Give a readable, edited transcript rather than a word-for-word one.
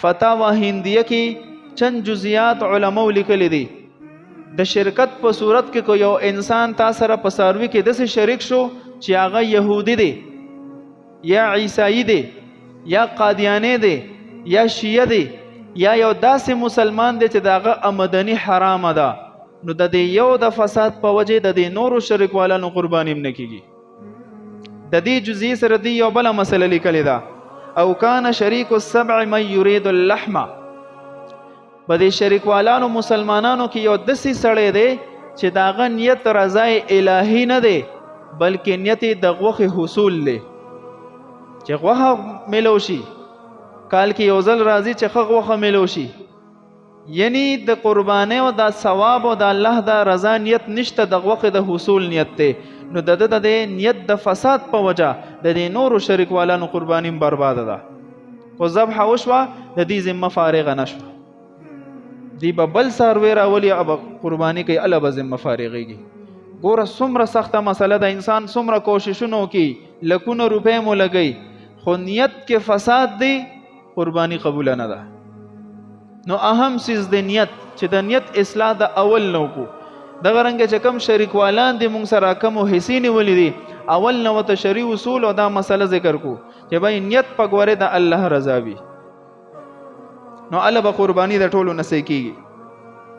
فتاوا هندیه کې چند جزئیات علماء لیکلي دي د شرکت په صورت کې کو یو انسان تا سره په ساروي کې داسې شریک شو چې هغه يهودي دی یا عیسائی دی یا قادیانی دی یا شیعه دی یا یو داسې مسلمان دی چې داغه آمدنی حرام ده، نو د دې یو د فساد په وجه د دې نورو شریکوالانو قرباني هم نه کیږي. د دې جزئی سره دی یو بل مسله لیکلې ده او کان شریک السبع من یرید اللحم. په دې شریکوالانو مسلمانانو کې یو داسې سړی دی چې داغه نیت رضای الهی نه دی بلکې نیت د غوښې حصول دی، چې غوښه ملو شي کال کې یو ځل راځي چې ښه غوښه ملو شي، یعنی د قربانۍ او د ثواب او د الله د رضا نیت نشته، د غوښې د حصول نیت دی، نو د نیت د فساد په وجه د دې نورو شریکوالانو قرباني برباده ده. خو ذبحه وشوه د دې ذمه فارغه نشوه، دی به بل څاروی راولي او قرباني کوي اله به ذمه فارغېږي. ګوره څومره سخته مسله ده، انسان څومره کوششونه وکړي، لکونه روپۍ مو لګوي، خو نیت کې فساد دی قرباني قبوله نه ده. نو اهم سیز د نیت چې د نیت اصلاح د اول نو کو دغه رنګ چې کم شریکوالان دي مونږ سره کم حصې نیولې دي، اول نو ته شرعي اصول او دا مسله ذکر کو چې بای نیت په ګوره د الله رضا وي، نو الله به قرباني د ټولو نصیب کیږي.